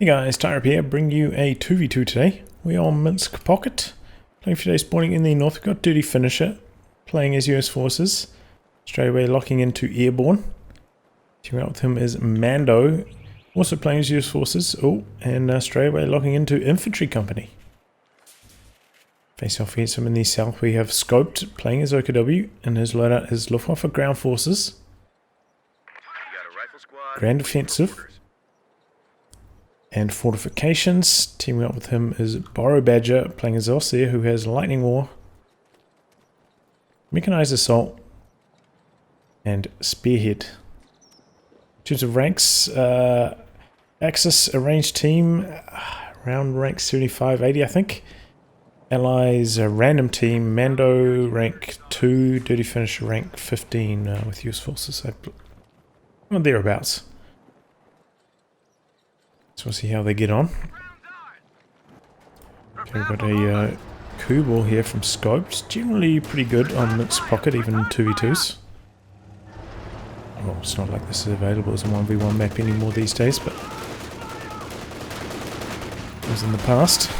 Hey guys, Tyrup here, bring you a 2v2 today. We are on Minsk Pocket, playing for today, spawning in the north. We've got Dirty Finisher, playing as US Forces. Straight away locking into Airbourne. Teaming up with him is Mando, also playing as US Forces. Oh, and straight away locking into Infantry Company. Face off against him in the south, we have Scoped, playing as OKW, and his loadout is Luftwaffe Ground Forces. Grand Offensive. And Fortifications. Teaming up with him is Borobadger, playing as Ostheer, who has Lightning War, Mechanized Assault, and Spearhead. In terms of ranks, Axis Arranged Team, around rank 75-80 I think. Allies Random Team, Mando rank 2, Dirty Finisher rank 15 with US Forces. Well, thereabouts. So we'll see how they get on. Okay, we've got a coup ball here from Scoped. Generally pretty good on Minsk Pocket, even in 2v2s. Well, it's not like this is available as a 1v1 map anymore these days, but it was in the past.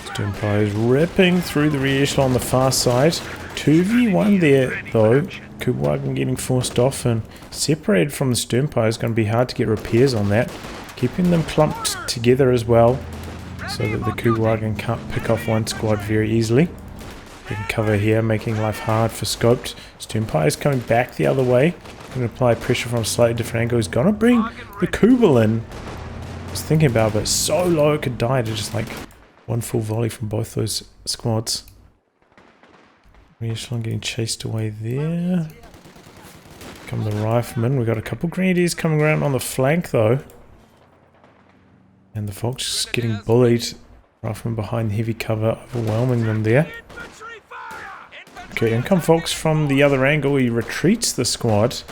Sternply is ripping through the rear echelon on the far side. 2v1 there though. Kubwagen getting forced off and separated from the Sternply is going to be hard to get repairs on that. Keeping them clumped together as well, so that the Kubwagen can't pick off one squad very easily. They can cover here, making life hard for Scoped. Sternply is coming back the other way. Going to apply pressure from a slightly different angle. He's going to bring the Kubel in. I was thinking about it, but it's so low it could die to just like one full volley from both those squads. Echelon getting chased away there. Come the riflemen. We've got a couple grenadiers coming around on the flank though. And the Volks getting bullied. Riflemen behind the heavy cover, overwhelming them there. Okay, in come Volks from the other angle. He retreats the squad.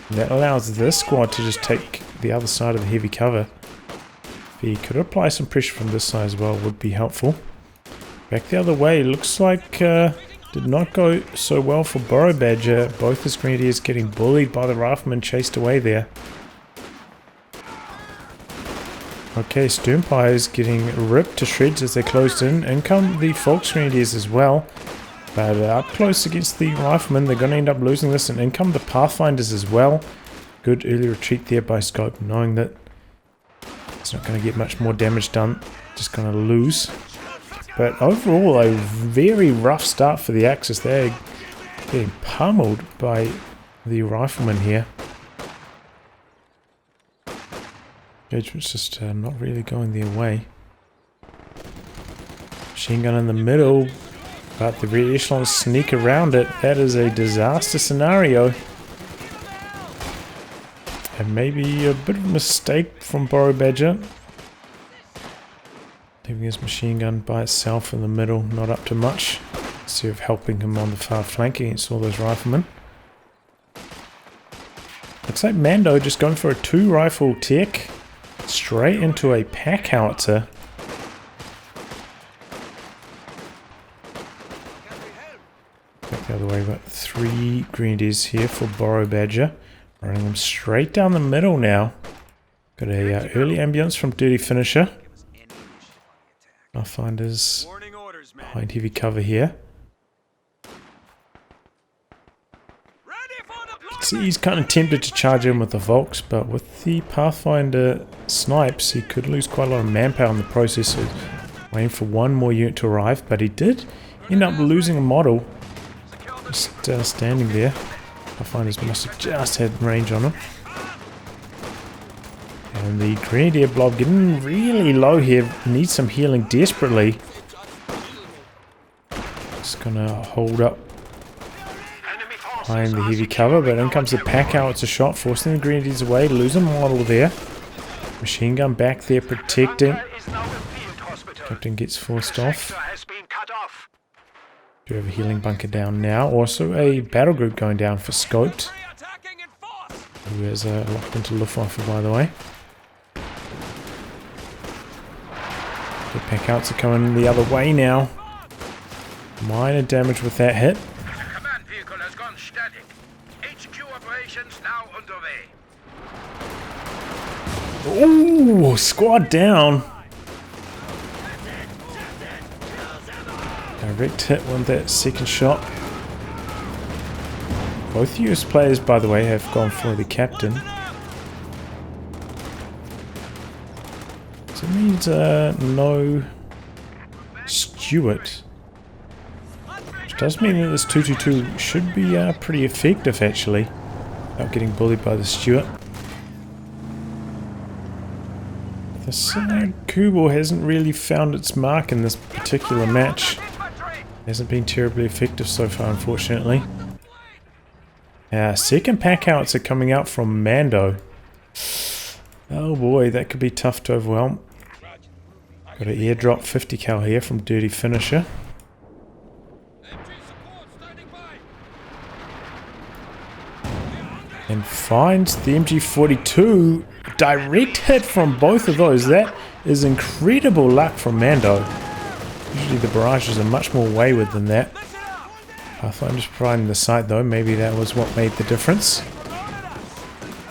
And that allows this squad to just take the other side of the heavy cover. If he could apply some pressure from this side as well, would be helpful. Back the other way. Looks like did not go so well for Borobadger. Both his grenadiers getting bullied by the riflemen, chased away there. Okay, Sternply is getting ripped to shreds as they closed in. In come the Volks grenadiers as well. But up close against the riflemen, they're going to end up losing this. And in come the Pathfinders as well. Good early retreat there by Scope, knowing that it's not going to get much more damage done. Just going to lose. But overall, a very rough start for the Axis. They're getting pummeled by the riflemen here. Engagement's just not really going their way. Machine gun in the middle, but the rear echelons sneak around it. That is a disaster scenario. And maybe a bit of a mistake from Borobadger. Leaving his machine gun by itself in the middle, not up to much. Instead of helping him on the far flank against all those riflemen. Looks like Mando just going for a 2-rifle tech. Straight into a pack howitzer. Back the other way, we've got 3 grenadiers here for Borobadger. Running them straight down the middle now. Got a early ambulance from Dirty Finisher. Pathfinders behind heavy cover here. See, he's kind of tempted to charge in with the Volks, but with the Pathfinder snipes, he could lose quite a lot of manpower in the process. So waiting for one more unit to arrive, but he did end up losing a model. Just standing there. Pathfinders must have just had range on him. And the Grenadier blob getting really low here. Needs some healing desperately. Just gonna hold up behind the heavy cover, but in comes the pack out. It's a shot, forcing the Grenadiers away. Losing model there. Machine gun back there protecting. Captain gets forced off. Do have a healing bunker down now. Also a battle group going down for Scoped, who is locked into Luftwaffe, by the way. The pack outs are coming the other way now. Minor damage with that hit. Command vehicle has gone static. HQ operations now underway. Ooh, squad down. Direct hit on that second shot. Both US players, by the way, have gone for the captain. So it means no Stuart. Which does mean that this 222 should be pretty effective, actually. Without getting bullied by the Stuart. This Kubo hasn't really found its mark in this particular match. Hasn't been terribly effective so far, unfortunately. Second pack outs are coming out from Mando. Oh boy, that could be tough to overwhelm. Got an airdrop 50 cal here from Dirty Finisher. And finds the MG42. Direct hit from both of those. That is incredible luck from Mando. Usually the barrages are much more wayward than that. Pathfinder's providing the sight though. Maybe that was what made the difference.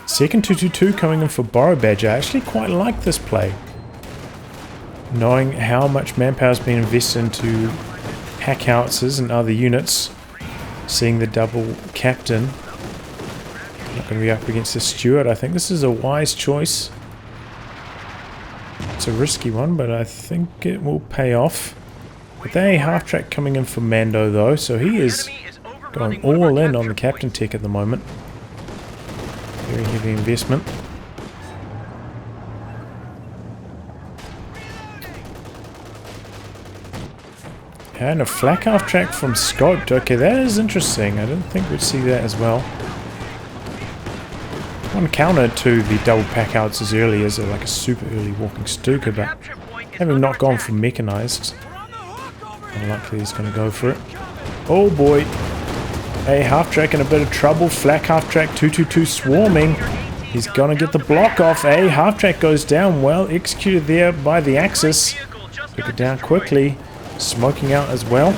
Second 222 coming in for borobadger. I actually quite like this play. Knowing how much manpower has been invested into pack howitzers and other units. Seeing the double captain. Not going to be up against the Stuart. I think this is a wise choice. It's a risky one, but I think it will pay off. But they half-track coming in for Mando though, so he is going all in on the captain tech at the moment. Very heavy investment. And a flak half-track from Scoped. Okay, that is interesting. I didn't think we'd see that as well. One counter to the double pack outs as early as like a super early walking Stuka, but having not gone for mechanized, unlikely he's going to go for it. Oh boy, a half track in a bit of trouble. Flak half track 222 swarming. He's going to get the block off. A half track goes down. Well executed there by the Axis. Took it down quickly. Smoking out as well,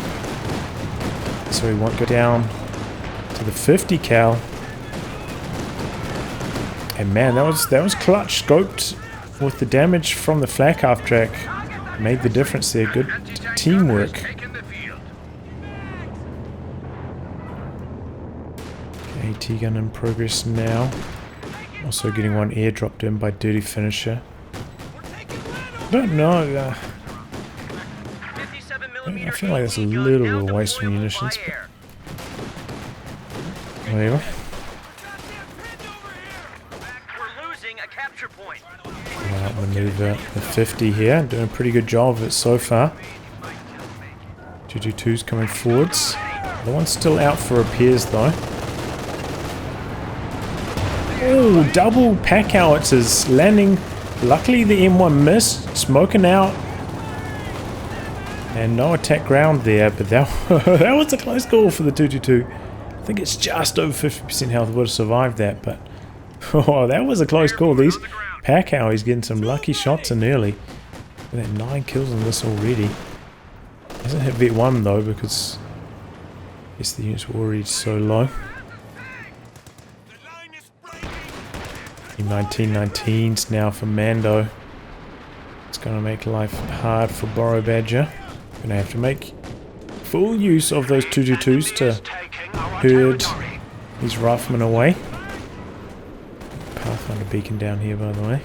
so he won't go down to the 50 cal. And man, that was clutch. Scoped with the damage from the flak half track. Made the difference there. Good teamwork. AT gun in progress now. Also getting one airdropped in by Dirty Finisher. I don't know. I feel like that's a little bit of a waste of munitions, but whatever. Outmaneuver the 50 here, doing a pretty good job of it so far. 222's coming forwards. The one's still out for repairs though. Oh, double pack howitzers landing. Luckily the M1 missed, smoking out. And no attack ground there, but that was a close call for the 222. I think it's just over 50% health would have survived that, but oh, that was a close call. These pack howies getting some lucky shots in early. We've had 9 kills on this already. Hasn't hit Vet 1 though, because I guess the units were already so low. 1919s now for Mando. It's going to make life hard for borobadger. Going to have to make full use of those 222s to herd these riflemen away. Pathfinder beacon down here, by the way.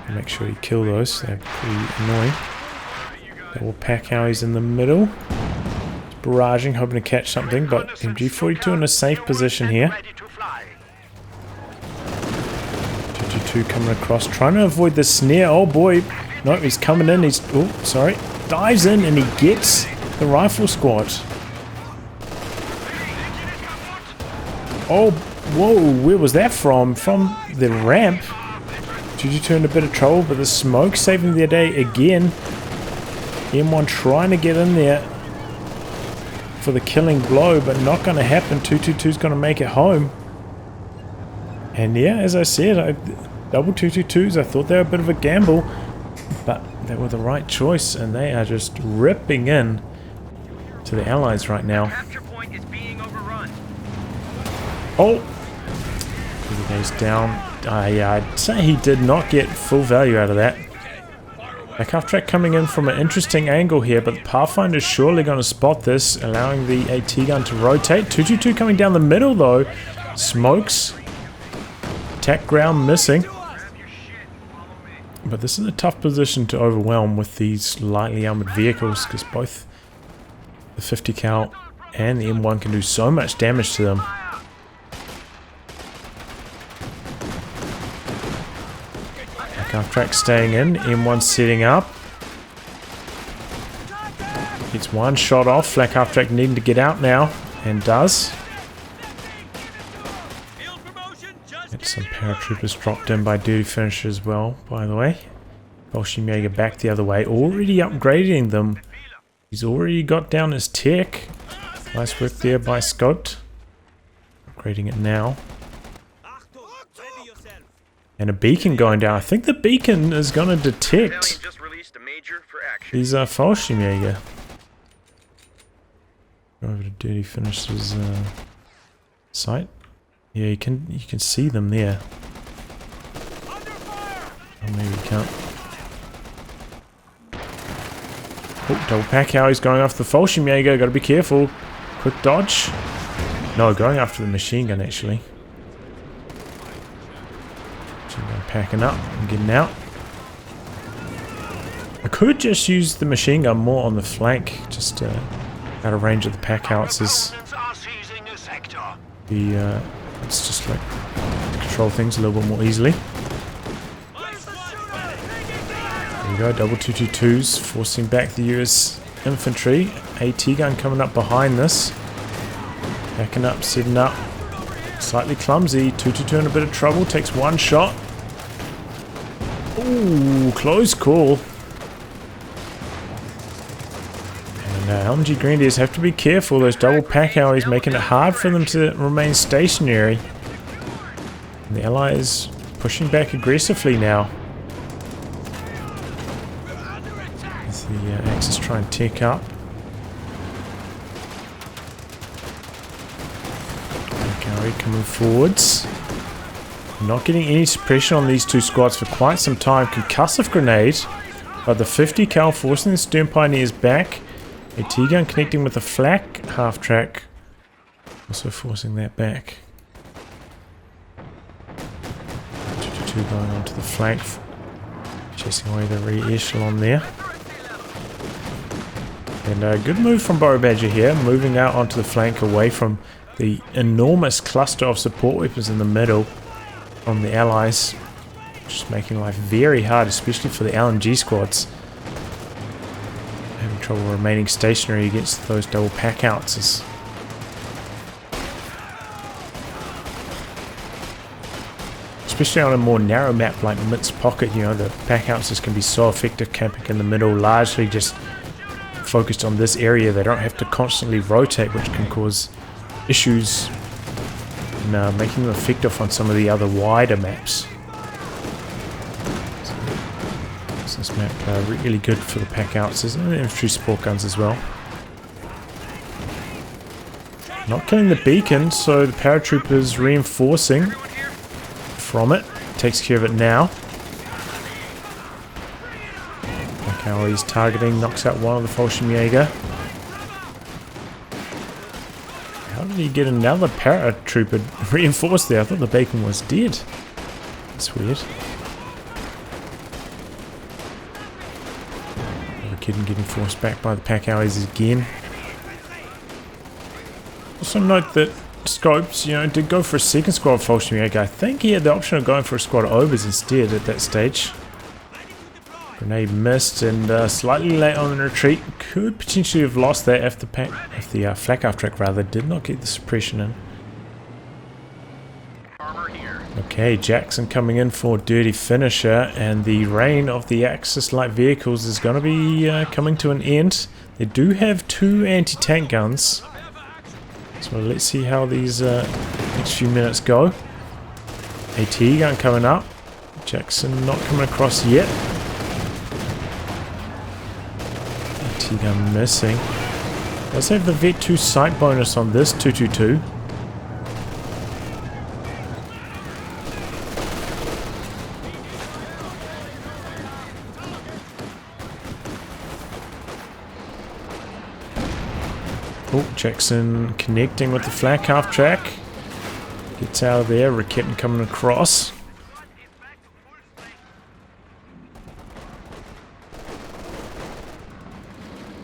Make sure you kill those, they're pretty annoying. Double pack howies in the middle. It's barraging, hoping to catch something, but MG42 in a safe position here. 222 coming across, trying to avoid the snare. Oh boy, no, he's coming in, he's, oh, sorry. Dives in and he gets the rifle squad. Oh, whoa, where was that from? From the ramp. 222 in a bit of trouble, but the smoke saving their day again. M1 trying to get in there for the killing blow, but not going to happen. 222's going to make it home. And yeah, as I said, double 222s, I thought they were a bit of a gamble, but they were the right choice, and they are just ripping in to the Allies right now. Oh! He goes down. I'd say he did not get full value out of that. Back half track coming in from an interesting angle here, but the Pathfinder's surely going to spot this, allowing the AT gun to rotate. 222 coming down the middle though. Smokes. Attack ground missing. But this is a tough position to overwhelm with these lightly armored vehicles, because both the 50 cal and the M1 can do so much damage to them. Half track staying in, M1 setting up. Gets one shot off, Flak half track needing to get out now, and does. Get some paratroopers dropped in by Dirty Finisher as well, by the way. Bolshevik back the other way, already upgrading them. He's already got down his tech. Nice work there by Scoped. Upgrading it now. And a beacon going down. I think the beacon is going to detect these Fallschirmjäger. Go over to Dirty Finisher's site. Yeah, you can see them there. Oh, maybe you can't. Oh, double pack how he's going after the Fallschirmjäger. Got to be careful. Quick dodge. No, going after the machine gun actually. Packing up and getting out. I could just use the machine gun more on the flank, just out of range of the pack howitzers. It's just like to control things a little bit more easily. There we go, double 222s forcing back the US infantry. AT gun coming up behind this. Backing up, setting up. Slightly clumsy. 222 in a bit of trouble, takes one shot. Ooh, close call. And LMG Grenadiers have to be careful. Those double pack howies making it hard for them to remain stationary. And the Allies pushing back aggressively now. As the Axis try and tech up. Pack coming forwards. Not getting any suppression on these two squads for quite some time. Concussive grenade, but the 50 cal forcing the Stern Pioneers back. A T-gun connecting with the flak half track, also forcing that back. 222 going onto the flank, chasing away the rear echelon there. And a good move from borobadger here, moving out onto the flank away from the enormous cluster of support weapons in the middle. From the Allies, just making life very hard, especially for the LMG squads. Having trouble remaining stationary against those double pack howitzers. Especially on a more narrow map like Minsk Pocket, you know, the pack howitzers can be so effective camping in the middle, largely just focused on this area. They don't have to constantly rotate, which can cause issues. Making them effective on some of the other wider maps. So this map really good for the pack howitzers and the infantry support guns as well. Not killing the beacon, so the paratroopers reinforcing from it. Takes care of it now. Look how he's targeting, knocks out one of the Fallschirmjäger. How did he get another paratrooper reinforced there? I thought the beacon was dead. That's weird. Getting forced back by the pack howies again. Also note that Scopes, you know, did go for a second squad of Fallschirmjäger. I think he had the option of going for a squad of Obers instead at that stage. Grenade missed and slightly late on the retreat. Could potentially have lost that if the flak half track rather did not get the suppression in. Okay, Jackson coming in for Dirty Finisher, and the reign of the Axis light vehicles is going to be coming to an end. They do have two anti-tank guns, so let's see how these next few minutes go. AT gun coming up. Jackson not coming across yet. AT gun missing. Does have the Vet 2 sight bonus on this 222. Oh, Jackson connecting with the flank half track. Gets out of there, Rakitten coming across.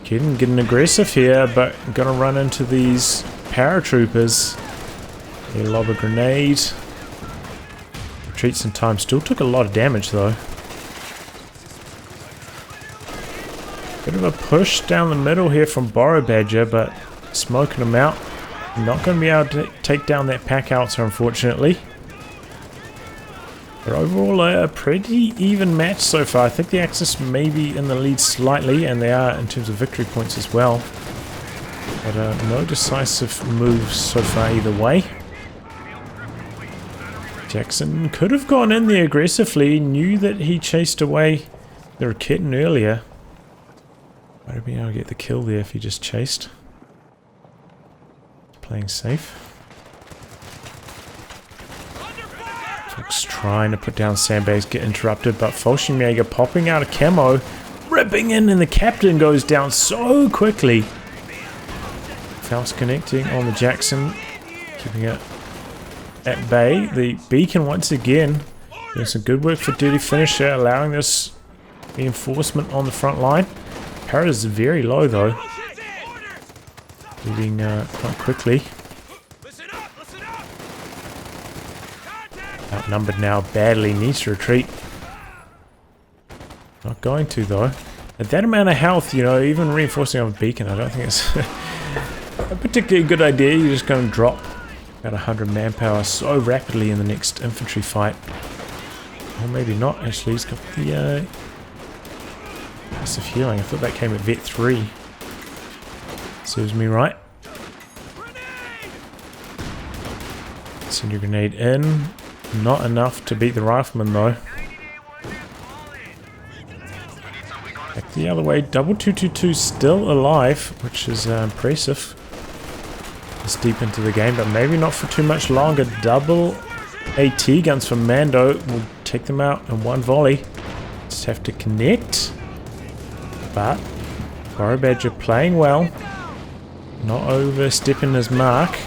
Getting aggressive here, but gonna run into these paratroopers. They lob a grenade. Retreats in time. Still took a lot of damage though. Bit of a push down the middle here from borobadger, but smoking them out. Not going to be able to take down that pack out, unfortunately. But overall, a pretty even match so far. I think the Axis may be in the lead slightly, and they are in terms of victory points as well. But no decisive moves so far either way. Jackson could have gone in there aggressively, knew that he chased away the Rakitten earlier. Might have been able to get the kill there if he just chased. Playing safe. Folks trying to put down sandbags, get interrupted, but Fallschirmjäger popping out a camo, ripping in, and the captain goes down so quickly. Faust connecting on the Jackson, keeping it at bay. The beacon once again doing some good work for Dirty Finisher, allowing this reinforcement on the front line. Para is very low though, moving quite quickly. Outnumbered now, badly, needs to retreat. Not going to though. At that amount of health, you know, even reinforcing on a beacon, I don't think it's a particularly good idea. You're just going to drop about 100 manpower so rapidly in the next infantry fight. Or maybe not, actually. He's got the massive healing. I thought that came at Vet 3. Serves me right. Send your grenade in. Not enough to beat the rifleman though. Back the other way. Double 222 still alive, which is impressive. It's deep into the game, but maybe not for too much longer. Double AT guns from Mando will take them out in one volley. Just have to connect. But borobadger playing well. Not overstepping his mark.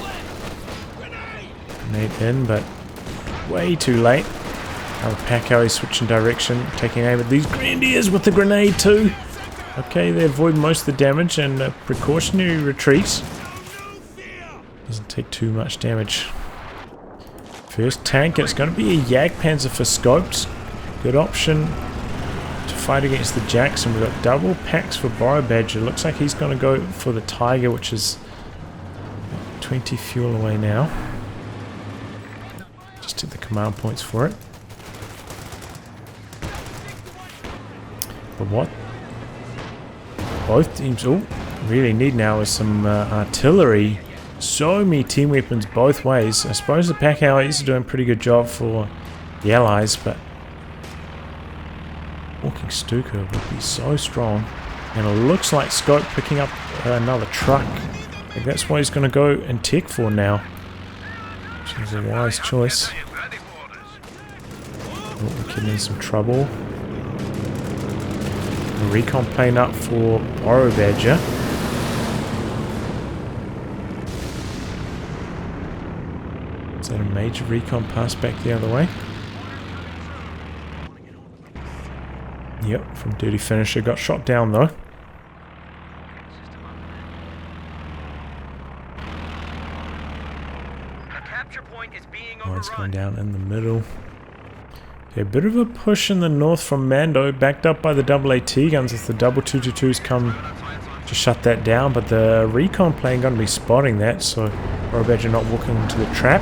Grenade in, but way too late. Now the Paco is switching direction, taking aim at these Grenadiers with the grenade too. Okay, they avoid most of the damage and a precautionary retreat. Doesn't take too much damage. First tank, it's going to be a Jagdpanzer for scopes. Good option to fight against the Jackson. We've got double packs for borobadger. Looks like he's going to go for the Tiger, which is 20 fuel away now. Just took the command points for it. But what both teams really need now is some artillery. So many team weapons both ways. I suppose the Pack Allies are doing a pretty good job for the Allies, but walking Stuka would be so strong. And it looks like Scope picking up another truck. I think that's what he's going to go and tech for now. Which is a wise choice. Oh, we could need some trouble. A recon plane up for borobadger. Is that a major recon pass back the other way? Yep, from Dirty Finisher. Got shot down though. Mine's going down in the middle. Okay, a bit of a push in the north from Mando, backed up by the double AT guns as the double 222s come to shut that down, but the recon plane going to be spotting that, so borobadger not walking into the trap.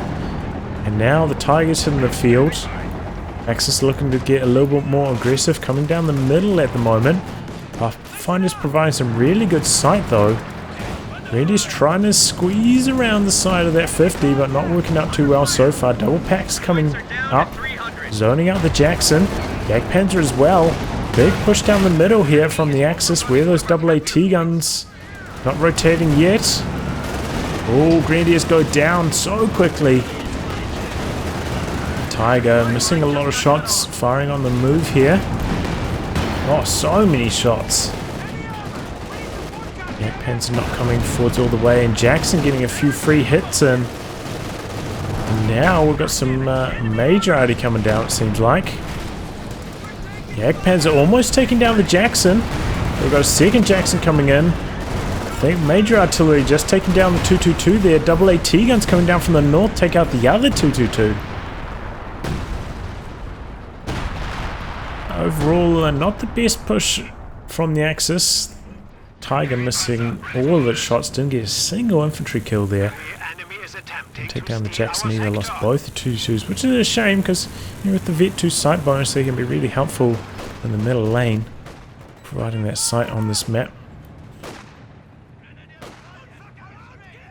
And now the Tigers hitting the field. Axis looking to get a little bit more aggressive, coming down the middle at the moment. Pathfinder's providing some really good sight though. Randy's trying to squeeze around the side of that 50, but not working out too well so far. Double packs coming up, zoning out the Jackson. Jagdpanzer as well. Big push down the middle here from the Axis. Where those double AT guns? Not rotating yet. Oh, Grenadiers go down so quickly. Tiger missing a lot of shots, firing on the move here. Oh, so many shots. Jagdpanzer not coming forwards all the way, and Jackson getting a few free hits in. And now we've got some major arty coming down, it seems like. Jagdpanzer almost taking down the Jackson. We've got a second Jackson coming in. I think major artillery just taking down the 222 there. Double AT guns coming down from the north, take out the other 222. Overall, not the best push from the Axis. Tiger missing all of its shots, didn't get a single infantry kill there. Didn't take down the Jackson either, lost both the 222s, which is a shame because with the Vet 2 sight bonus they can be really helpful in the middle lane, providing that sight on this map.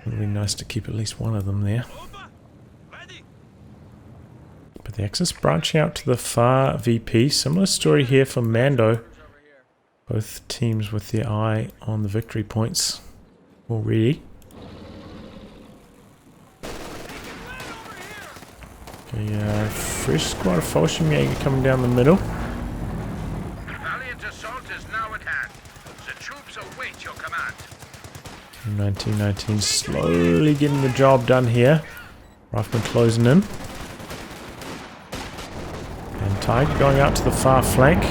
It would be nice to keep at least one of them there. But the Axis branching out to the far VP. Similar story here for Mando. Both teams with their eye on the victory points already. Okay, fresh squad of Fallschirmjäger coming down the middle. Valiant assault is now at hand. The troops await your command. 1919 slowly getting the job done here. Rifleman closing in. And Tiger going out to the far flank.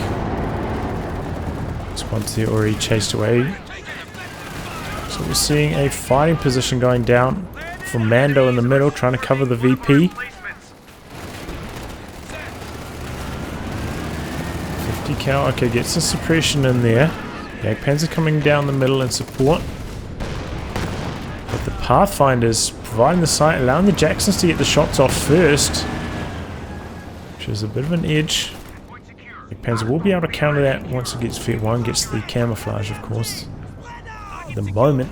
Squads there already chased away. So we're seeing a fighting position going down from Mando in the middle, trying to cover the VP. 50 cal, okay, gets some suppression in there. Jagdpanzer coming down the middle in support. But the Pathfinders providing the sight, allowing the Jacksons to get the shots off first. Which is a bit of an edge. Jagdpanzer will be able to counter that once it gets Vet 1, gets the camouflage of course. At the moment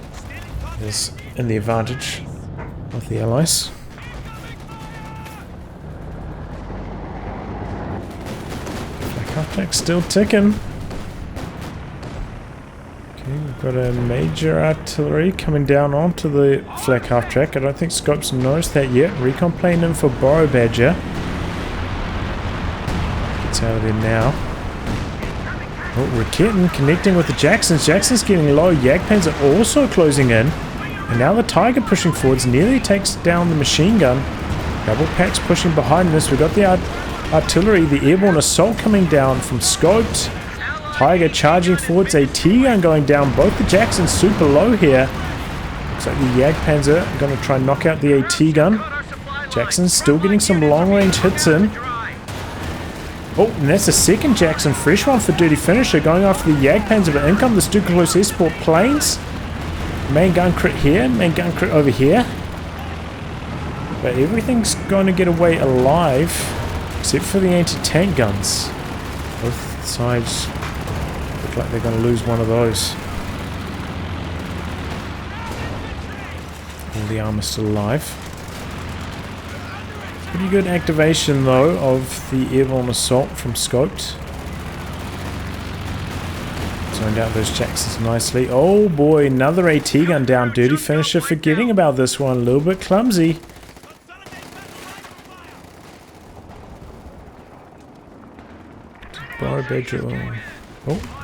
is in the advantage of the Allies. Flak still ticking. Okay, we've got a major artillery coming down onto the flak half track. I don't think Scope's noticed that yet. Recon plane in for Borobadger. Gets out of there now. Oh, Raketen connecting with the Jacksons. Jackson's getting low. Jagdpanzer are also closing in. And now the Tiger pushing forwards nearly takes down the machine gun. Double packs pushing behind this. We've got the artillery, the airborne assault coming down from Scoped. Tiger charging forwards. AT gun going down. Both the Jacksons super low here. Looks like the Jagdpanzer are going to try and knock out the AT gun. Jackson's still getting some long range hits in. Oh, and that's the second Jackson, fresh one for Dirty Finisher, going after the Jagdpanzer, but in come the super close escort planes. Main gun crit here, main gun crit over here. But everything's going to get away alive, except for the anti-tank guns. Both sides look like they're going to lose one of those. All the armor's still alive. Pretty good activation though of the airborne assault from Scoped. Zoned out those Jacksons nicely. Oh boy, another AT gun down. Dirty Finisher forgetting about this one. A little bit clumsy. Borobadger. Oh.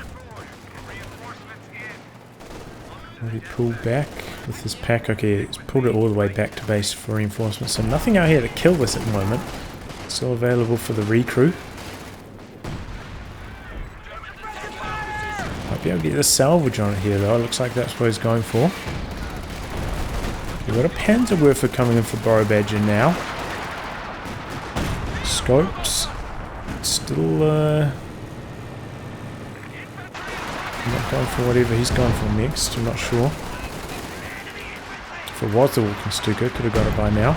Already pulled back with his pack. Okay, he's pulled it all the way back to base for reinforcements. So nothing out here to kill this at the moment. Still available for the recrew. Might be able to get the salvage on it here though. Looks like that's what he's going for. We've got a Panzerwerfer coming in for Borobadger now. Scopes. Still not going for whatever he's going for next, I'm not sure. If it was the Walking Stuka, could have got it by now.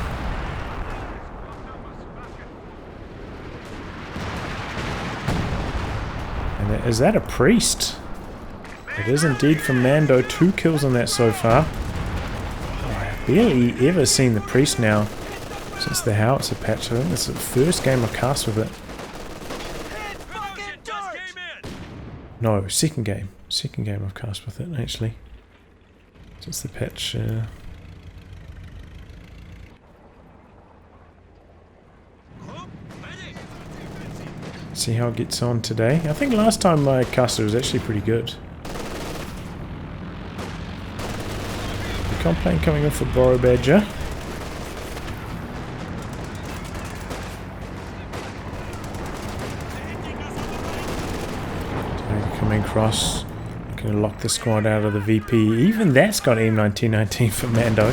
And is that a priest? It is indeed from Mando. 2 kills on that so far. I've barely ever seen the priest now since the howitzer patch. I think this is the first game I've cast with it. No, second game. Second game I've cast with it, actually. Since the patch. See how it gets on today. I think last time I cast it was actually pretty good. recon plane coming in for borobadger. Coming across. Going to lock the squad out of the VP. Even that's got M1919 for Mando.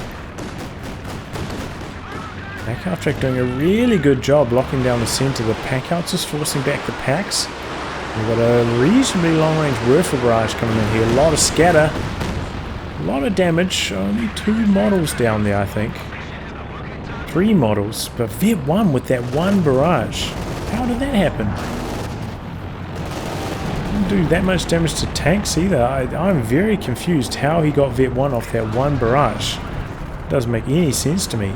Pack out track doing a really good job locking down the center. The pack outs is forcing back the packs. We've got a reasonably long range rifle barrage coming in here. A lot of scatter. A lot of damage. Only 2 models down there, I think. 3 models. But Vet 1 with that 1 barrage. How did that happen? Didn't do that much damage to tanks either. I'm very confused how he got Vet 1 off that 1 barrage. Doesn't make any sense to me.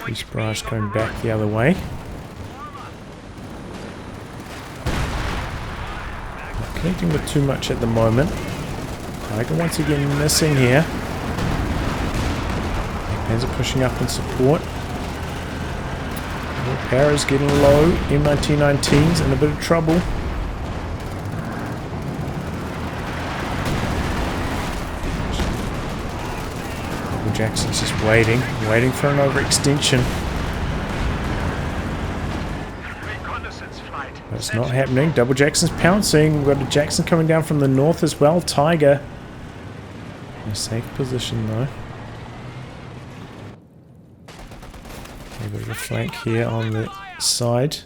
This barrage going back the other way. Not connecting with too much at the moment. Tiger once again missing here. Panzer pushing up in support. Power's getting low. M1919's in a bit of trouble. Jackson's just waiting for an overextension. That's not happening. Double Jackson's pouncing. We've got a Jackson coming down from the north as well. Tiger in a safe position though. A bit of a flank here on the side.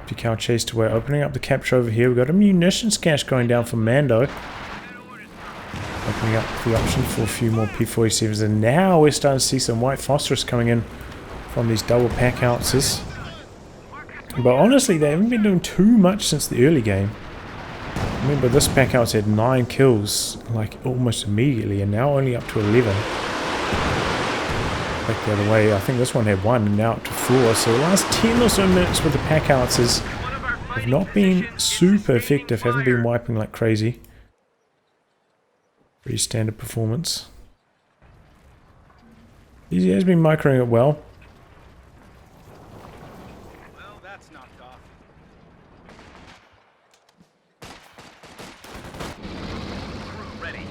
Pical chased away, opening up the capture over here. We've got a munitions cache going down from Mando. Opening up the option for a few more P-47s, and now we're starting to see some white phosphorus coming in from these double pack ounces. But honestly, they haven't been doing too much since the early game. Remember, this pack ounce had 9 kills, like almost immediately, and now only up to 11. Back the other way, I think this one had 1 and now up to 4. So the last 10 or so minutes with the pack ounces have not been super effective, haven't been wiping like crazy. Pretty standard performance. He has been microing it well. Well, that's knocked off. Crew ready.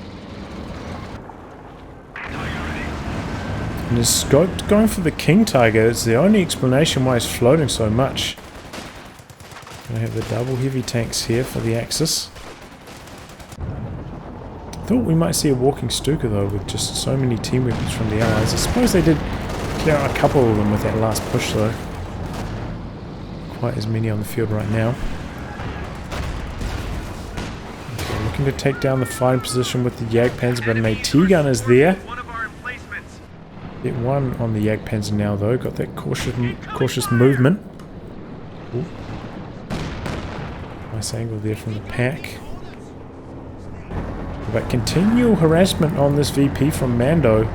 And his scope going for the King Tiger is the only explanation why he's floating so much. Gonna have the double heavy tanks here for the Axis. Thought we might see a walking Stuka though, with just so many team weapons from the Allies. I suppose they did clear out a couple of them with that last push though. Quite as many on the field right now. Okay, looking to take down the fighting position with the Jagdpanzer, but an AT gun is there. Get 1 on the Jagdpanzer now though, got that cautious movement. Ooh. Nice angle there from the pack. But continual harassment on this VP from Mando,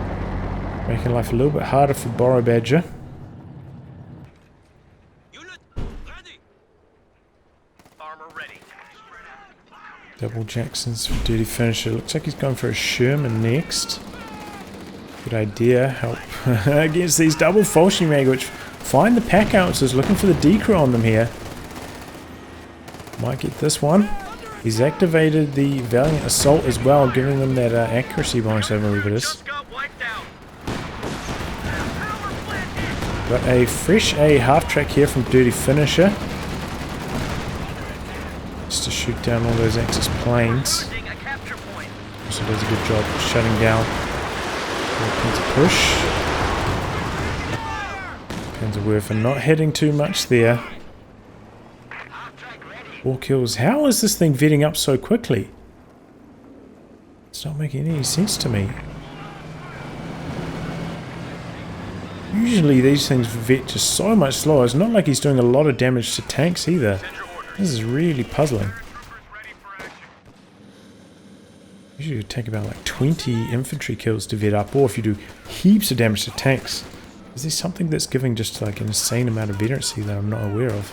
making life a little bit harder for borobadger. Double Jacksons for dirty finisher. Looks like he's going for a Sherman next. Good idea. Help against these double Falchi Mag, which find the pack ounces, looking for the decrew on them here. Might get this one. He's activated the Valiant Assault as well, giving them that accuracy bonus, I believe it is. Got a fresh half-track here from Dirty Finisher. Just to shoot down all those Axis planes. Also does a good job shutting down. Panzer push. Panzerwerfer not hitting too much there. 4 kills. How is this thing vetting up so quickly? It's not making any sense to me. Usually these things vet just so much slower. It's not like he's doing a lot of damage to tanks either. This is really puzzling. Usually it would take about like 20 infantry kills to vet up, or if you do heaps of damage to tanks. Is there something that's giving just like an insane amount of veterancy that I'm not aware of?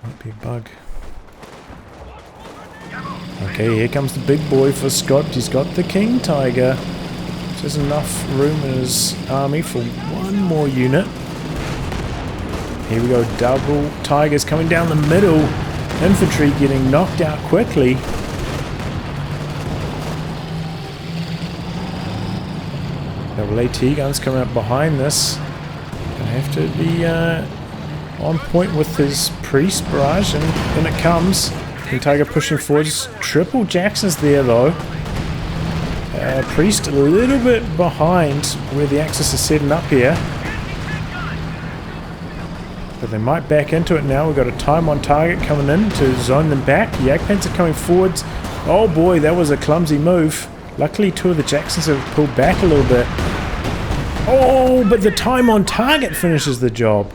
Might be a bug. Okay, here comes the big boy for Scott. He's got the King Tiger. There's enough room in his army for 1 more unit. Here we go, double Tigers coming down the middle. Infantry getting knocked out quickly. Double AT guns coming up behind this. Gonna have to be on point with his Priest barrage, and in it comes. King Tiger pushing forwards. Triple Jacksons there though. Priest a little bit behind where the Axis is setting up here. But they might back into it now. We've got a time on target coming in to zone them back. The Jagdpanzer are coming forwards. Oh boy, that was a clumsy move. Luckily, two of the Jacksons have pulled back a little bit. Oh, but the time on target finishes the job.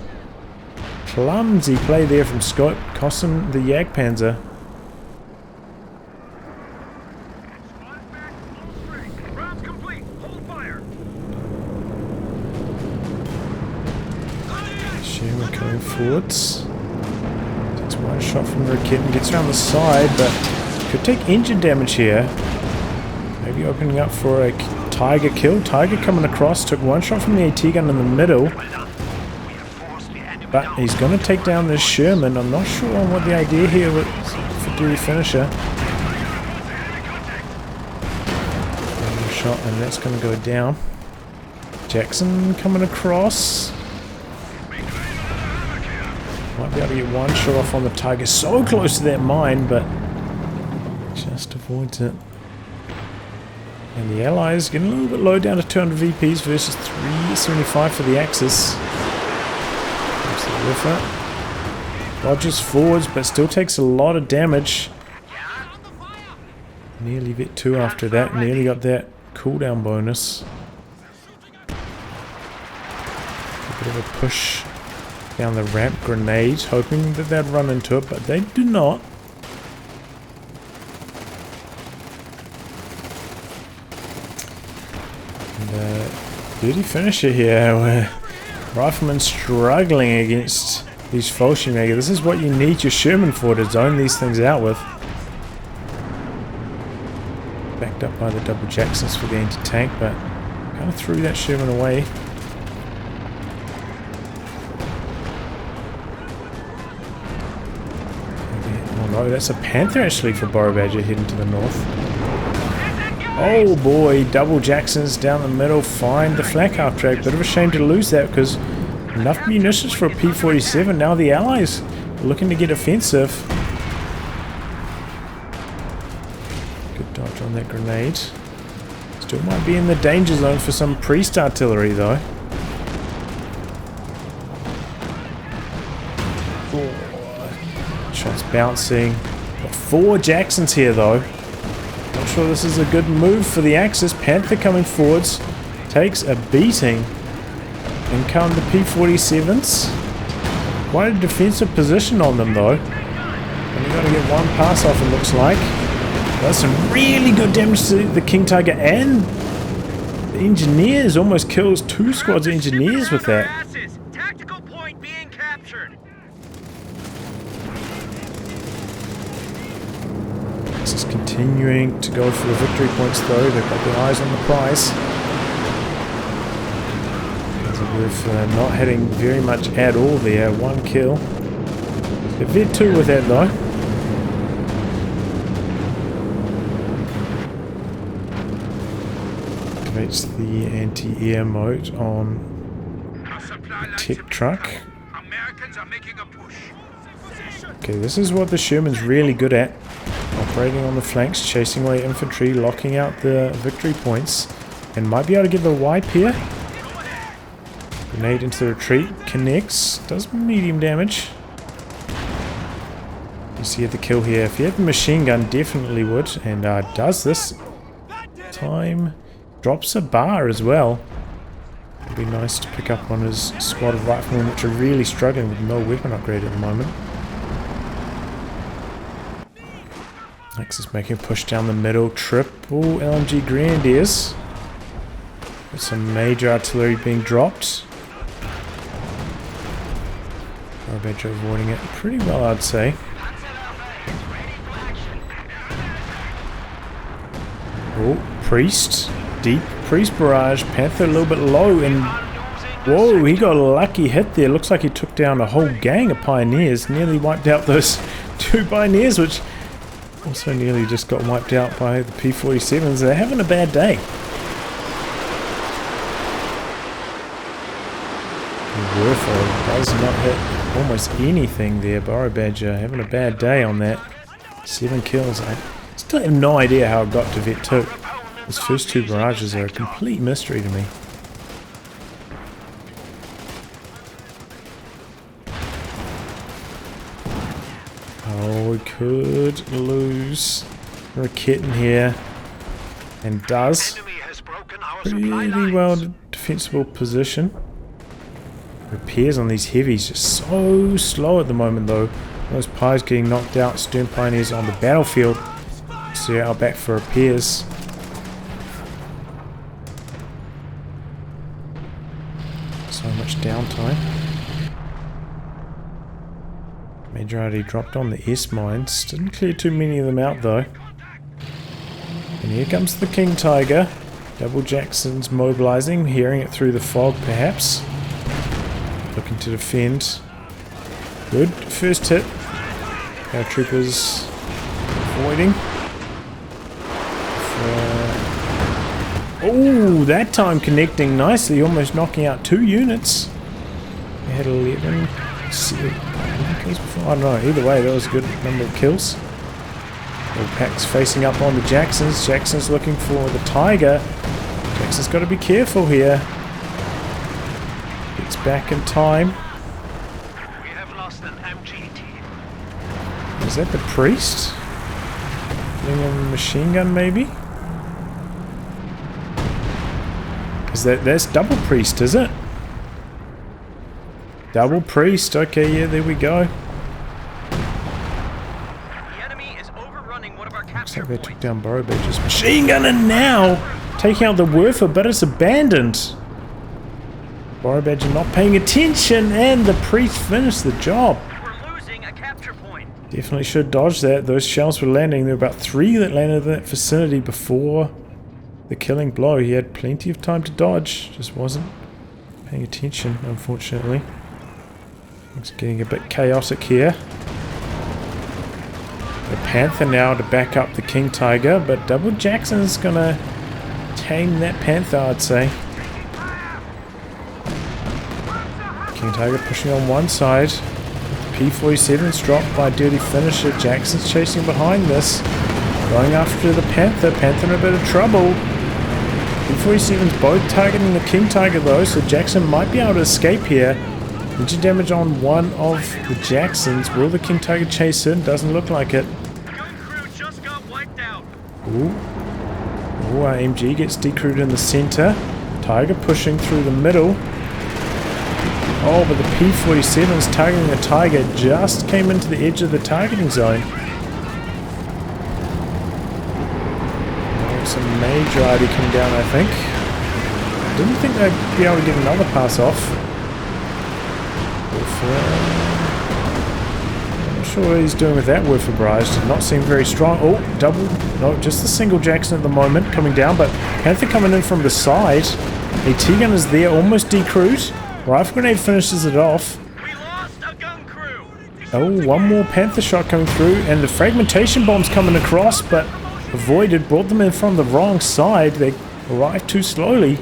Clumsy play there from Scott, costing the Jagdpanzer. Sherman coming forwards. Takes one shot from the Rakit and gets around the side, but could take engine damage here. Maybe opening up for a Tiger kill. Tiger coming across, took one shot from the AT gun in the middle. But he's going to take down this Sherman. I'm not sure on what the idea here was for duty finisher. One shot and that's going to go down. Jackson coming across. Might be able to get one shot off on the Tiger. So close to that mine, but just avoids it. And the Allies getting a little bit low, down to 200 VPs versus 375 for the Axis. Dodges forwards, but still takes a lot of damage. Nearly Vet 2 after that. Nearly got that cooldown bonus. A bit of a push down the ramp. Grenade, hoping that they'd run into it, but they do not. And dirty finisher here, where Rifleman struggling against these Fallschirmjäger. This is what you need your Sherman for, to zone these things out with. Backed up by the double Jacksons for the anti-tank, but kind of threw that Sherman away. Oh no, that's a Panther actually for borobadger heading to the north. Oh boy, double Jacksons down the middle, find the flak half track. Bit of a shame to lose that, because enough munitions for a P-47. Now the Allies are looking to get offensive. Good dodge on that grenade. Still might be in the danger zone for some Priest artillery though. Oh, shots bouncing. Got 4 Jacksons here though. Not sure this is a good move for the Axis. Panther coming forwards. Takes a beating. In come the P-47s. Quite a defensive position on them though. Only got to get one pass off, it looks like. That's some really good damage to the King Tiger, and the engineers. Almost kills 2 squads of engineers with that. Tactical point being captured. This is continuing to go for the victory points though. They've got their eyes on the prize. With not hitting very much at all there. 1 kill. They've Vet 2 with that though. Activates the anti-air mode on the tech truck. Americans are making a push. Okay, this is what the Sherman's really good at. Operating on the flanks, chasing away infantry, locking out the victory points, and might be able to get the wipe here. Grenade into the retreat, connects, does medium damage. You see the kill here. If you had the machine gun, definitely would, and does this time. Drops a bar as well. It'd be nice to pick up on his squad of riflemen, which are really struggling with no weapon upgrade at the moment. Axis making a push down the middle. Triple LMG Grenadiers. With some major artillery being dropped. Borobadger avoiding it pretty well, I'd say. Oh, Priest. Deep Priest barrage. Panther a little bit low, and whoa, he got a lucky hit there. Looks like he took down a whole gang of Pioneers. Nearly wiped out those 2 Pioneers, which also nearly just got wiped out by the P-47s. They're having a bad day. Werfer does not hit almost anything there. Borobadger having a bad day on that. 7 kills. I still have no idea how it got to Vet 2. Those first 2 barrages are a complete mystery to me. Oh, we could lose Raketen here. And does. Pretty well defensible position. Repairs on these heavies just so slow at the moment though. Those pies getting knocked out. Stern Pioneers on the battlefield. So yeah, out back for repairs. So much downtime. Majority dropped on the S-mines. Didn't clear too many of them out though. And here comes the King Tiger. Double Jackson's mobilizing, hearing it through the fog perhaps. Looking to defend. Good first hit. Paratroopers avoiding. Oh, that time connecting nicely, almost knocking out 2 units. We had 11 kills before. I don't know, either way, that was a good number of kills. All packs facing up on the Jacksons. Jackson's looking for the Tiger. Jackson's got to be careful here. Gets back in time. We have lost an MGT. Is that the priest? Getting a machine gun maybe? Is that's double priest, is it? Double priest, okay, yeah, there we go. Looks like they took down Borobadger's machine gun and now taking out the Werfer, but it's abandoned. Borobadger not paying attention and the priest finished the job. We're losing a capture point. Definitely should dodge that. Those shells were landing. There were about 3 that landed in that vicinity before the killing blow. He had plenty of time to dodge, just wasn't paying attention, unfortunately. It's getting a bit chaotic here. The Panther now to back up the King Tiger, but Double Jackson's gonna tame that Panther, I'd say. King Tiger pushing on one side. P-47's dropped by Dirty Finisher. Jackson's chasing behind this. Going after the Panther. Panther in a bit of trouble. P-47's both targeting the King Tiger though, so Jackson might be able to escape here. Engine damage on one of the Jacksons. Will the King Tiger chase in? Doesn't look like it. Gun crew just got wiped out. Ooh. Ooh, our MG gets decrewed in the center. Tiger pushing through the middle. Oh, but the P-47's targeting the Tiger just came into the edge of the targeting zone. Oh, some majority come down, I think. Didn't think they'd be able to get another pass off. I'm not sure what he's doing with that Werfer barrage. Did not seem very strong. Oh, double. No, just the single Jackson at the moment coming down, but Panther coming in from the side. AT gun is there, almost decrewed. Rifle grenade finishes it off. We lost a gun crew. Oh, one more Panther shot coming through, and the fragmentation bomb's coming across, but avoided. Brought them in from the wrong side. They arrived too slowly.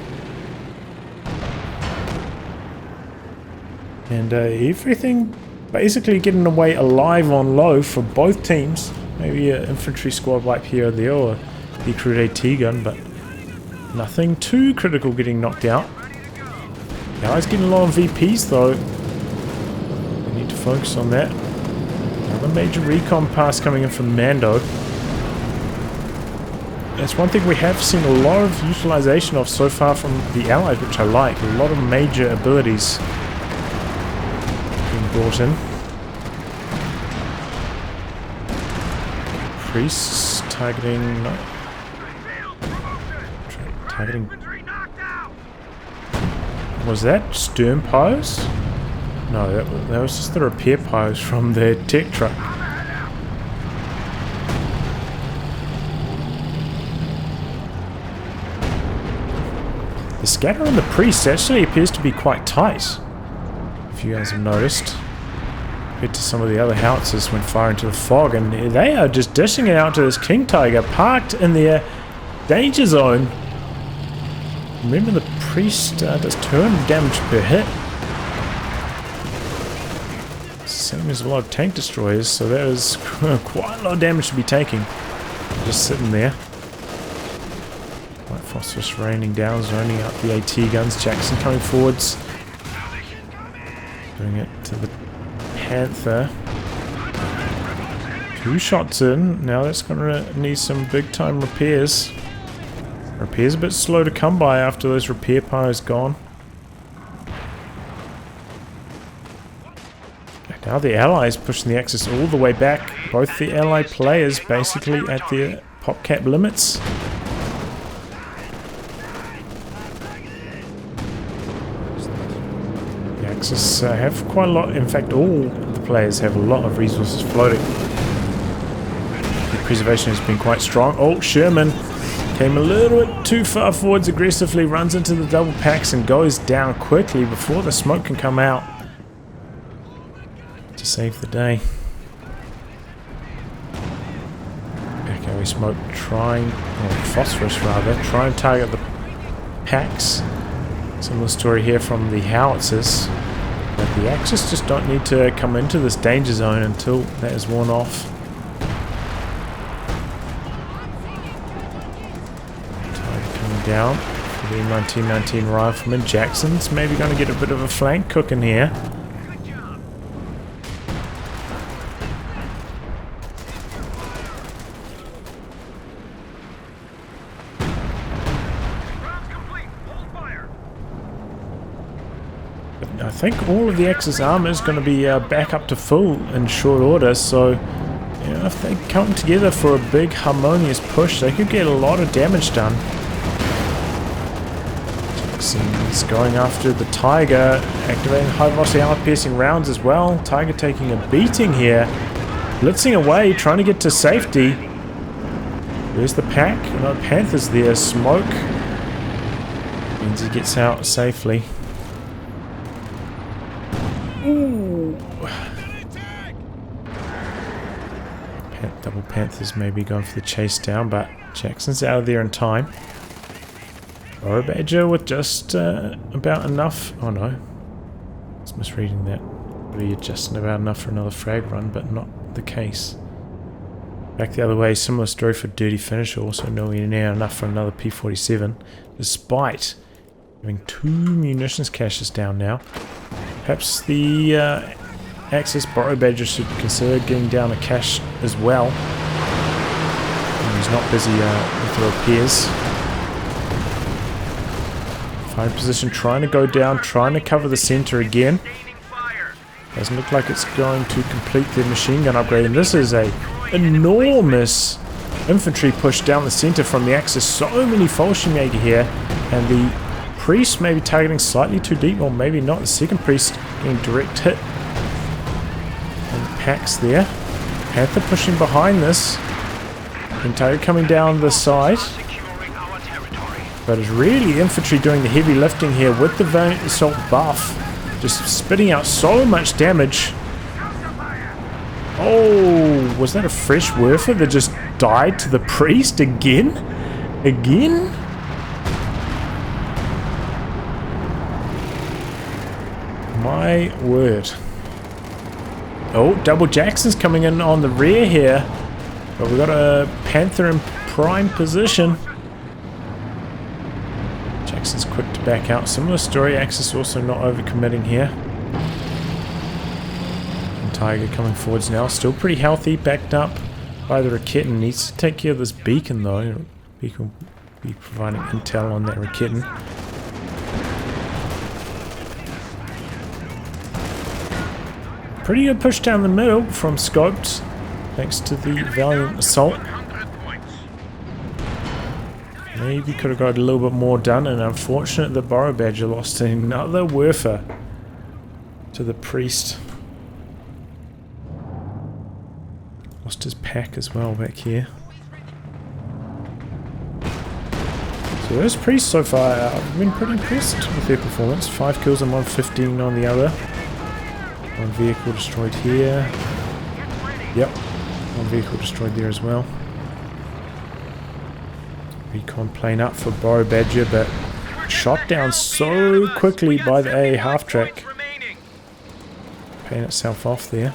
And everything basically getting away alive on low for both teams. Maybe an infantry squad wipe here or there, or the decrewed AT gun, but nothing too critical getting knocked out. Guys getting low on VPs though. We need to focus on that. Another major recon pass coming in from Mando. That's one thing we have seen a lot of utilization of so far from the Allies, which I like. A lot of major abilities being brought in. Priests targeting... No. Targeting... Was that stern pies? No, that was just the repair pies from their tech truck. The scatter on the priests actually appears to be quite tight, if you guys have noticed, compared to some of the other howitzers when firing into the fog, and they are just dishing it out to this King Tiger parked in their danger zone. Remember, the priest does 200 damage per hit. Same as a lot of tank destroyers, so that is quite a lot of damage to be taking. Just sitting there. White phosphorus raining down, zoning out the AT guns. Jackson coming forwards. Doing it to the Panther. 2 shots in. Now that's going to need some big time repairs. Repairs a bit slow to come by after those repair piles gone. Now the Allies pushing the Axis all the way back. Both the Allied players basically at their pop cap limits. The Axis have quite a lot, in fact all the players have a lot of resources floating. The preservation has been quite strong. Oh, Sherman came a little bit too far forwards aggressively, runs into the double packs and goes down quickly before the smoke can come out. To save the day. Echoey smoke trying, or phosphorus rather, try and target the packs. Similar story here from the howitzers. But the Axis just don't need to come into this danger zone until that is worn off. Tiger coming down for the 1919 rifleman. Jackson's maybe going to get a bit of a flank cooking here. I think all of the Axis armor is going to be back up to full in short order, so you know, if they come together for a big harmonious push, they could get a lot of damage done. Jackson's going after the Tiger, activating high velocity armor piercing rounds as well. Tiger taking a beating here, blitzing away, trying to get to safety. Where's the pack? No, Panther's there. Smoke means he gets out safely. Ooh. Double Panthers maybe going for the chase down, but Jackson's out of there in time. Borobadger with just about enough. Oh no, I was misreading that. Really just about enough for another frag run, but not the case. Back the other way, similar story for Dirty Finisher, also nowhere near enough for another P-47, despite having 2 munitions caches down now. Perhaps the Axis Borobadger should consider getting down a cache as well. And he's not busy with the repairs. Fine position, trying to go down, trying to cover the center again. Doesn't look like it's going to complete the machine gun upgrade. And this is a enormous infantry push down the center from the Axis. So many Fallschirmjäger here, and the priest maybe targeting slightly too deep, or maybe not. The second priest getting direct hit. And the packs there. Panther pushing behind this. And Tiger coming down the side. But it's really infantry doing the heavy lifting here with the Valiant Assault buff. Just spitting out so much damage. Oh, was that a fresh Werfer that just died to the priest again? Again? My word. Oh, double Jackson's coming in on the rear here. But we've got a Panther in prime position. Jackson's quick to back out. Similar story, Axis also not overcommitting here. And Tiger coming forwards now. Still pretty healthy, backed up by the Raketten. Needs to take care of this beacon though. Beacon will be providing intel on that Raketten. Pretty good push down the middle from Scoped, thanks to the Valiant Assault. Maybe could have got a little bit more done, and unfortunate that Borobadger lost another Werfer to the priest. Lost his pack as well back here. So those priests so far, I've been pretty impressed with their performance. 5 kills and 115 on the other. 1 vehicle destroyed here. Yep, 1 vehicle destroyed there as well. Recon plane up for Borobadger, but shot down so quickly by the AA half-track. paying itself off there.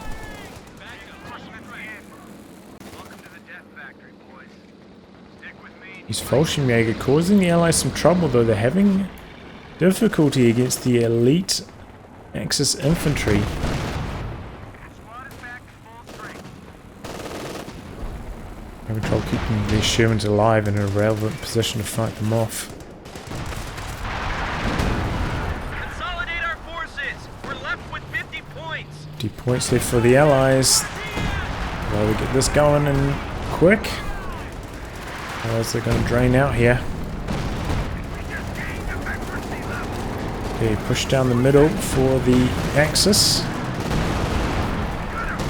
These Fallschirmjäger causing the Allies some trouble, though they're having difficulty against the elite Axis infantry. Having trouble keeping their Shermans alive and in a relevant position to fight them off. Consolidate our forces. We're left with 50 points. 50 points there for the Allies. Well, we get this going and quick. Otherwise they're going to drain out here. Okay, push down the middle for the Axis.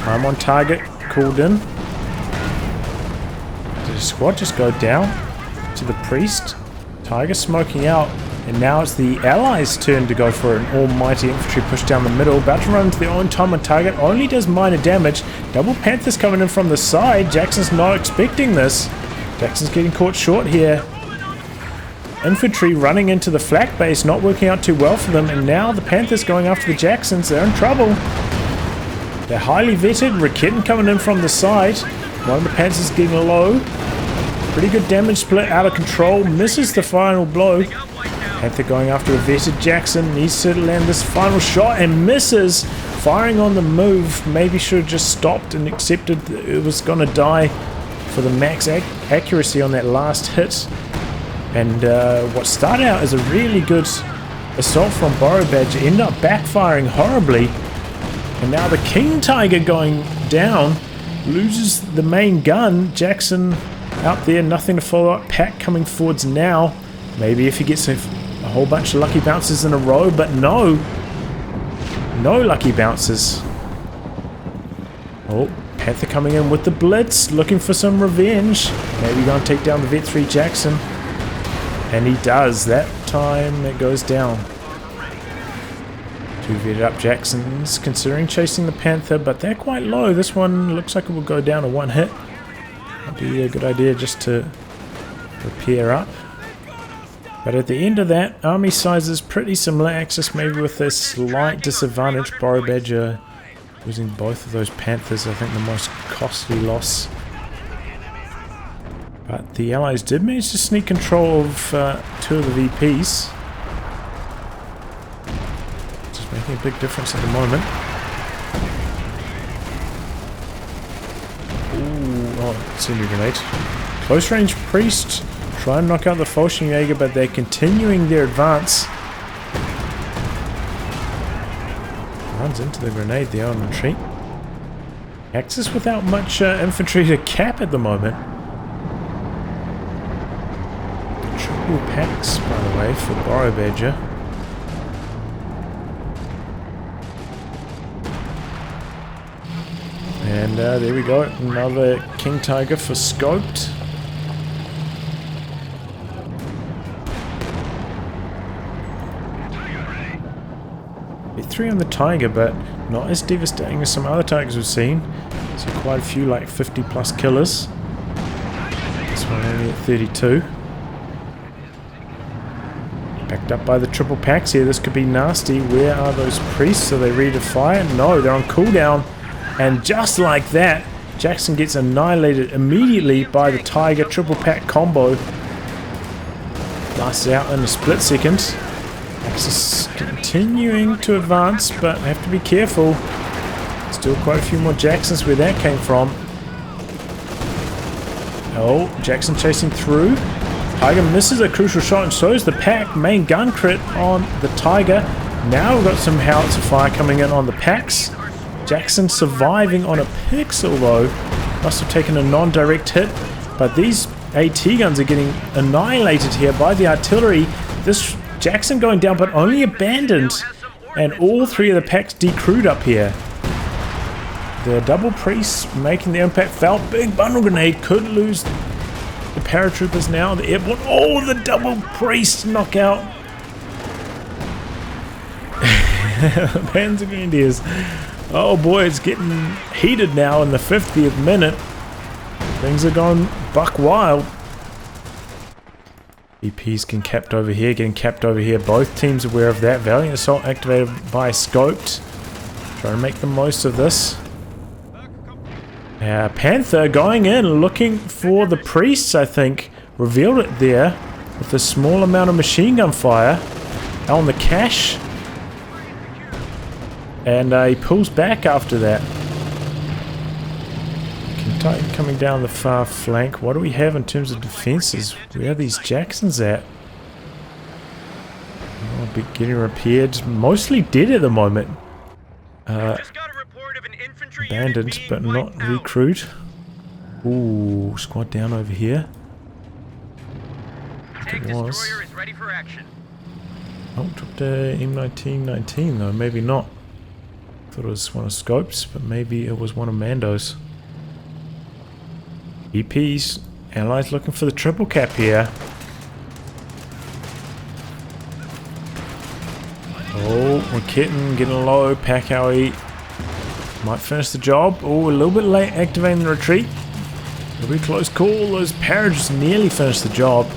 Time on target called in. Did the squad just go down to the priest? Tiger smoking out. And now it's the Allies' turn to go for an almighty infantry push down the middle. About to run into their own time on target. Only does minor damage. Double Panthers coming in from the side. Jackson's not expecting this. Jackson's getting caught short here. Infantry running into the flak base, not working out too well for them, and now the Panthers going after the Jacksons. They're in trouble. They're highly vetted. Raketen coming in from the side. One of the Panthers getting low. Pretty good damage split, out of control. Misses the final blow. Panther going after a vetted Jackson. Needs to land this final shot and misses. Firing on the move. Maybe should have just stopped and accepted that it was going to die for the max accuracy on that last hit. And what started out as a really good assault from borobadger ended up backfiring horribly. And now the King Tiger going down, loses the main gun. Jackson out there, nothing to follow up. Pack coming forwards now. Maybe if he gets a whole bunch of lucky bounces in a row, but no. No lucky bounces. Oh, Panther coming in with the blitz, looking for some revenge. Maybe going to take down the Vet 3 Jackson. And he does. That time it goes down. Two vetted up Jacksons considering chasing the Panther, but they're quite low. This one looks like it will go down to one hit. Might be a good idea just to repair up. But at the end of that, army size is pretty similar. Axis maybe with a slight disadvantage. Borobadger losing both of those Panthers, I think the most costly loss. But the Allies did manage to sneak control of two of the VPs. Just making a big difference at the moment. Ooh, oh, incendiary grenade. Close range priest. Try and knock out the Fallschirmjäger, but they're continuing their advance. Runs into the grenade there on retreat. Axis without much infantry to cap at the moment. Triple packs, by the way, for borobadger. And there we go, another King Tiger for scoped. Hit 3 on the Tiger, but not as devastating as some other Tigers we've seen. So quite a few, like 50 plus killers. This one only at 32. Backed up by the triple packs here. This could be nasty. Where are those priests? Are they ready to fire? No, they're on cooldown. And just like that, Jackson gets annihilated immediately by the Tiger triple pack combo. Blasts out in a split second. Axis continuing to advance, but have to be careful. Still quite a few more Jacksons where that came from. Oh, Jackson chasing through. Tiger misses a crucial shot and so is the pack. Main gun crit on the Tiger. Now we've got some howitzer fire coming in on the packs. Jackson surviving on a pixel though. Must have taken a non-direct hit. But these AT guns are getting annihilated here by the artillery. This Jackson going down but only abandoned. And all three of the packs decrewed up here. The double priests making the impact felt. Big bundle grenade could lose the paratroopers now. The airborne. Oh, the double priest knockout. Panzer Grenadiers. Oh boy, it's getting heated now in the 50th minute. Things are going buck wild. EP's getting capped over here, getting capped over here. Both teams aware of that. Valiant Assault activated by Scoped. Trying to make the most of this. Panther going in, looking for the priests, I think. Revealed it there with a small amount of machine gun fire on the cache. And he pulls back after that. Titan coming down the far flank. What do we have in terms of defenses? Where are these Jacksons at? Oh, getting repaired. Mostly dead at the moment. Just got a report of an infantry Abandoned, unit but being not wiped out. recruit. Ooh, squad down over here. Tank It was. destroyer is ready for action. Oh, took the M1919 though. Maybe not. Thought it was one of Scope's, but maybe it was one of Mando's. EPs. Allies looking for the triple cap here. Oh, we're getting low. Pack Owie might finish the job. Oh, a little bit late activating the retreat. A very close call. Those Parages nearly finished the job.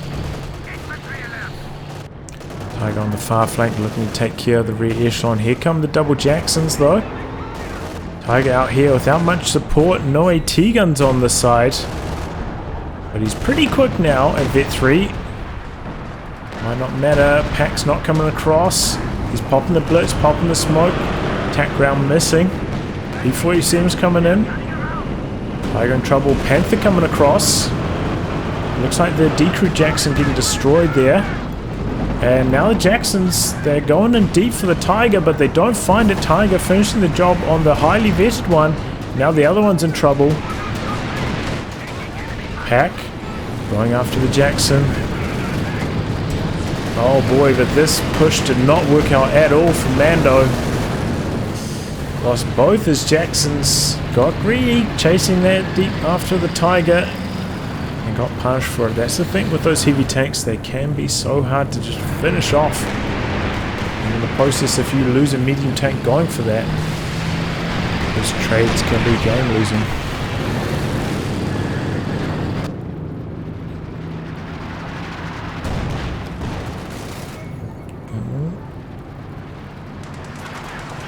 Tiger on the far flank looking to take care of the rear echelon. Here come the double Jacksons though. Tiger out here without much support. No AT guns on the side. But he's pretty quick now at Vet 3. Might not matter. Pack's not coming across. He's popping the blitz, popping the smoke. Attack ground missing. P-47's coming in. Tiger in trouble. Panther coming across. Looks like the Decrew Jackson getting destroyed there. And now the Jacksons, they're going in deep for the Tiger, but they don't find it. Tiger finishing the job on the highly vested one. Now the other one's in trouble. Pack going after the Jackson. Oh boy, but this push did not work out at all for Mando. Lost both his Jacksons. Got greedy, chasing that deep after the Tiger. And got punished for it. That's the thing with those heavy tanks. They can be so hard to just finish off. And in the process, if you lose a medium tank going for that, those trades can be game losing.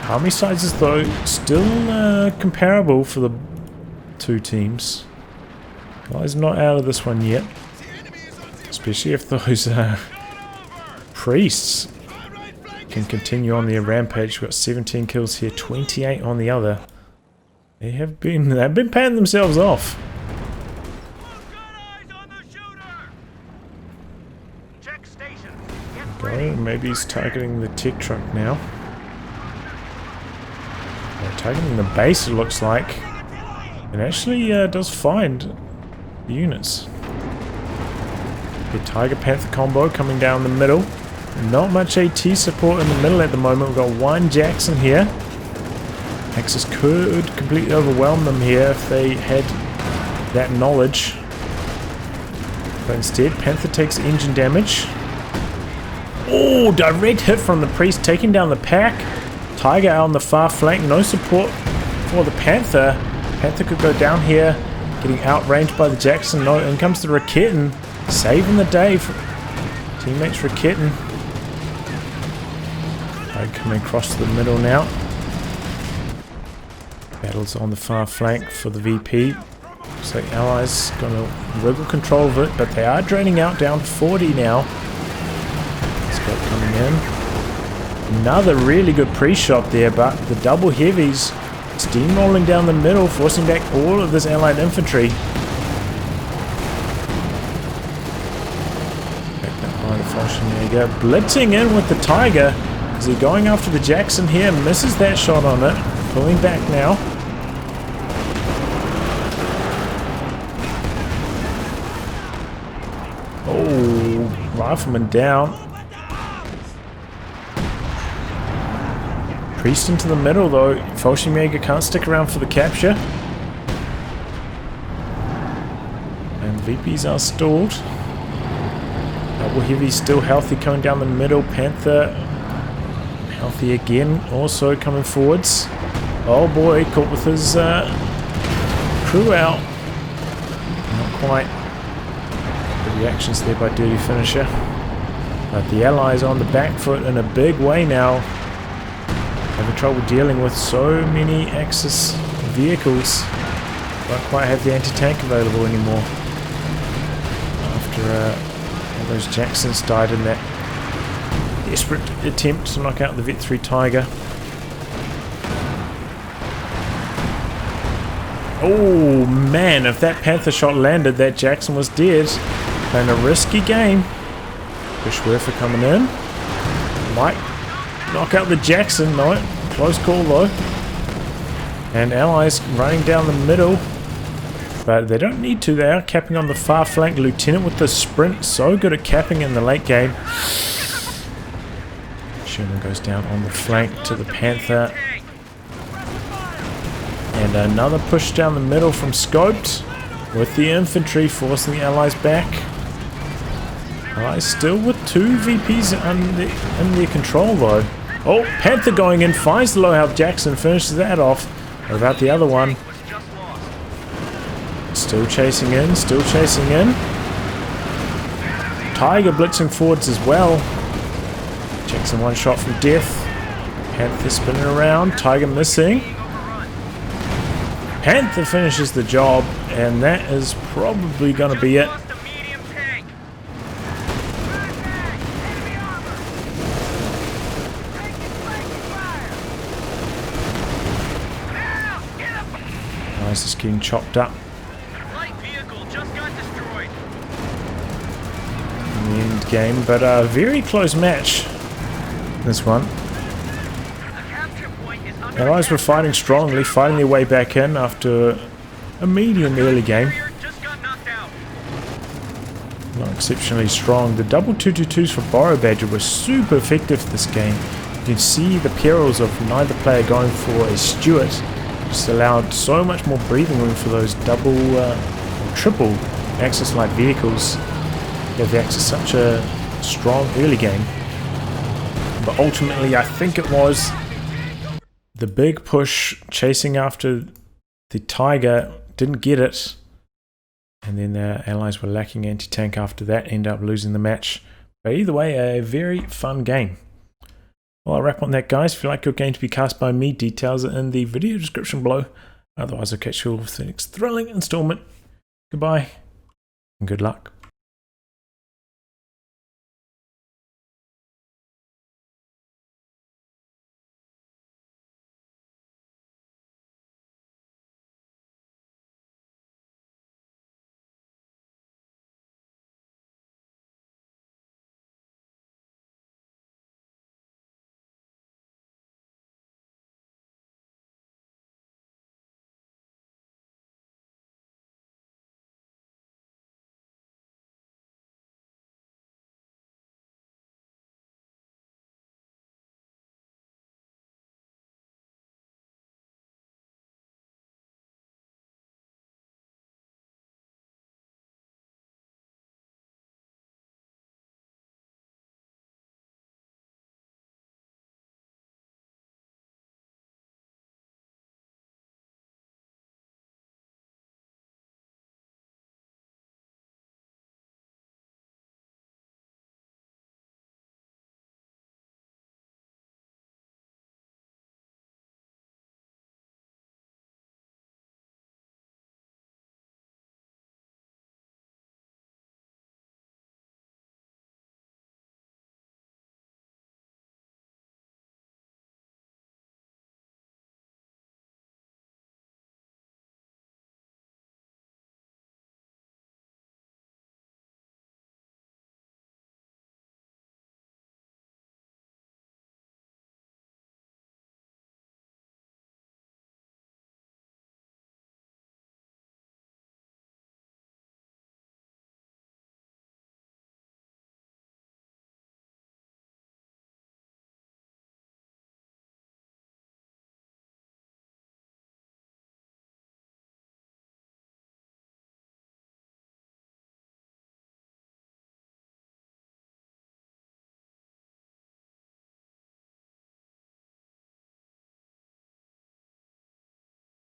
Army sizes though still comparable for the two teams. Allies not out of this one yet, especially if those priests can continue on their rampage. We've got 17 kills here, 28 on the other. They've been paying themselves off. Okay, maybe he's targeting the tech truck now. Targeting the base, it looks like. It actually does find the units. The Tiger Panther combo coming down the middle. Not much AT support in the middle at the moment. We've got one Jackson here. Axis could completely overwhelm them here if they had that knowledge. But instead, Panther takes engine damage. Oh, direct hit from the priest, taking down the pack. Tiger out on the far flank, no support for the Panther. Panther could go down here, getting outranged by the Jackson. No, in comes the Raketin, saving the day for teammates Raketin. Coming across to the middle now. Battles on the far flank for the VP. Looks like Allies gonna wriggle control of it, but they are draining out down to 40 now. Scott coming in. Another really good pre-shot there, but the double heavies steamrolling down the middle, forcing back all of this allied infantry. Back behind the Fallschirmjäger, blitzing in with the Tiger. Is he going after the Jackson here? Misses that shot on it. Pulling back now. Oh, rifleman down. Priest into the middle though. Fallschirmjäger can't stick around for the capture. And VPs are stalled. Double heavy still healthy coming down the middle. Panther healthy again, also coming forwards. Oh boy, caught with his crew out. Not quite. The reactions there by Dirty Finisher. But the Allies on the back foot in a big way now. Having trouble dealing with so many Axis vehicles. Don't quite have the anti-tank available anymore. After all those Jacksons died in that desperate attempt to knock out the Vet 3 Tiger. Oh man, if that Panther shot landed, that Jackson was dead. Playing a risky game. Bushwerfer coming in. Might knock out the Jackson, no. Close call though. And Allies running down the middle. But they don't need to, they are capping on the far flank. Lieutenant with the sprint, so good at capping in the late game. Sherman goes down on the flank to the Panther. And another push down the middle from Scoped with the infantry forcing the Allies back. Allies still with 2 VPs in their control though. Oh, Panther going in, finds the low health Jackson, finishes that off. What about the other one? Still chasing in, still chasing in. Tiger blitzing forwards as well. Jackson one shot from death. Panther spinning around, Tiger missing. Panther finishes the job, and that is probably going to be it. Nice, is getting chopped up. In the end game, but a very close match. This one. Allies were fighting strongly, fighting their way back in after a medium early game. Not exceptionally strong. The double 222s for borobadger were super effective this game. You can see the perils of neither player going for a Stuart. Just allowed so much more breathing room for those double or triple Axis light vehicles. Gave the Axis such a strong early game. But ultimately I think it was the big push chasing after the Tiger, didn't get it, and then the Allies were lacking anti-tank after that, ended up losing the match. But either way, a very fun game. Well, I'll wrap on that, guys. If you'd like your game to be cast by me, details are in the video description below. Otherwise, I'll catch you all with the next thrilling installment. Goodbye, and good luck.